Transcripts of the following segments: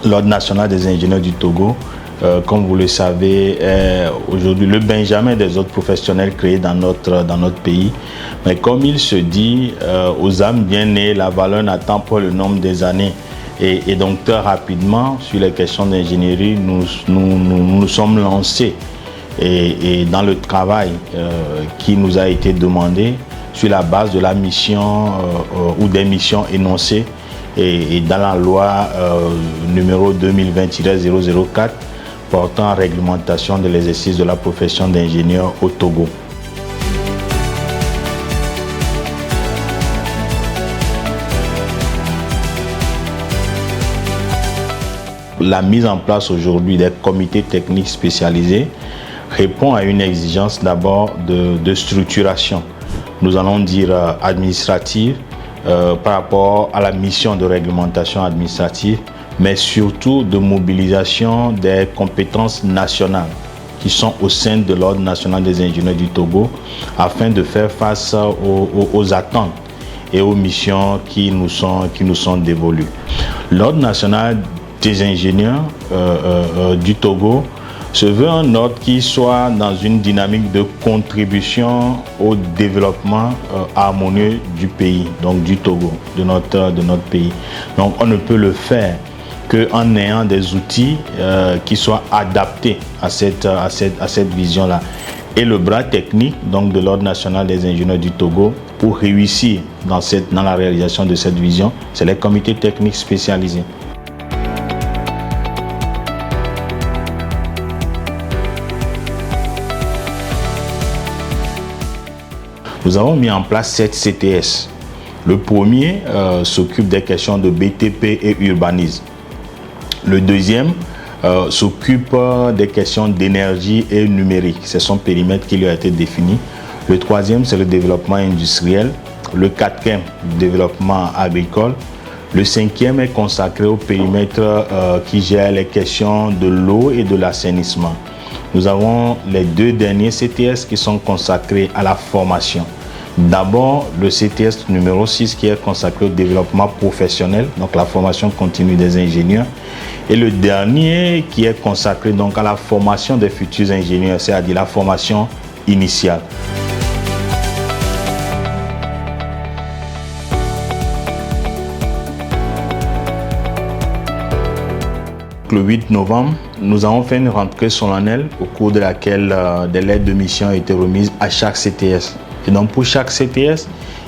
L'Ordre national des ingénieurs du Togo, comme vous le savez, est aujourd'hui le Benjamin des autres professionnels créés dans notre pays. Mais comme il se dit, aux âmes bien nées, la valeur n'attend pas le nombre des années. Et donc très rapidement, sur les questions d'ingénierie, nous sommes lancés et dans le travail qui nous a été demandé sur la base de la mission ou des missions énoncées et dans la loi numéro 2020-004 portant réglementation de l'exercice de la profession d'ingénieur au Togo. La mise en place aujourd'hui des comités techniques spécialisés répond à une exigence d'abord de structuration. Nous allons dire administrative par rapport à la mission de réglementation administrative, mais surtout de mobilisation des compétences nationales qui sont au sein de l'Ordre national des ingénieurs du Togo afin de faire face aux attentes et aux missions qui nous sont dévolues. L'Ordre national des ingénieurs du Togo se veut un ordre qui soit dans une dynamique de contribution au développement harmonieux du pays, donc du Togo, de notre pays. Donc on ne peut le faire qu'en ayant des outils qui soient adaptés à cette vision-là. Et le bras technique donc, de l'Ordre national des ingénieurs du Togo, pour réussir dans la réalisation de cette vision, c'est les comités techniques spécialisés. Nous avons mis en place 7 CTS. Le premier s'occupe des questions de BTP et urbanisme. Le deuxième s'occupe des questions d'énergie et numérique. C'est son périmètre qui lui a été défini. Le troisième, c'est le développement industriel. Le quatrième, développement agricole. Le cinquième est consacré au périmètre qui gère les questions de l'eau et de l'assainissement. Nous avons les 2 derniers CTS qui sont consacrés à la formation. D'abord, le CTS numéro 6 qui est consacré au développement professionnel, donc la formation continue des ingénieurs. Et le dernier qui est consacré donc à la formation des futurs ingénieurs, c'est-à-dire la formation initiale. Le 8 novembre, nous avons fait une rentrée solennelle au cours de laquelle des lettres de mission ont été remises à chaque CTS. Et donc pour chaque CTS,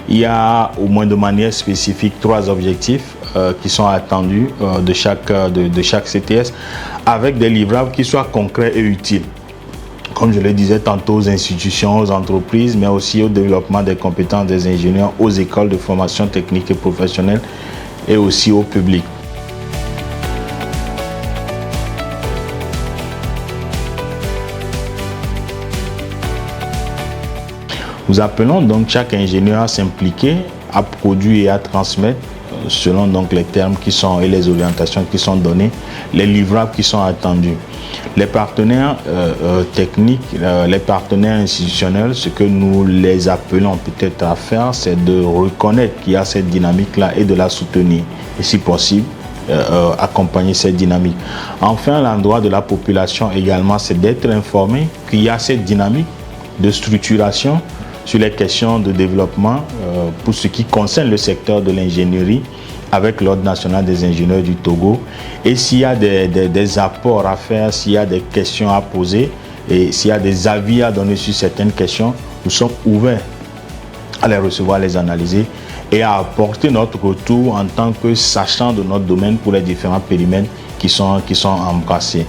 il y a au moins de manière spécifique 3 objectifs qui sont attendus de chaque CTS avec des livrables qui soient concrets et utiles. Comme je le disais tantôt aux institutions, aux entreprises, mais aussi au développement des compétences des ingénieurs, aux écoles de formation technique et professionnelle et aussi au public. Nous appelons donc chaque ingénieur à s'impliquer, à produire et à transmettre, selon donc les termes qui sont et les orientations qui sont données, les livrables qui sont attendus. Les partenaires techniques, les partenaires institutionnels, ce que nous les appelons peut-être à faire, c'est de reconnaître qu'il y a cette dynamique-là et de la soutenir. Et si possible, accompagner cette dynamique. Enfin, à l'endroit de la population également, c'est d'être informé qu'il y a cette dynamique de structuration sur les questions de développement pour ce qui concerne le secteur de l'ingénierie avec l'Ordre national des ingénieurs du Togo. Et s'il y a des apports à faire, s'il y a des questions à poser et s'il y a des avis à donner sur certaines questions, nous sommes ouverts à les recevoir, à les analyser et à apporter notre retour en tant que sachant de notre domaine pour les différents périmètres qui sont embrassés.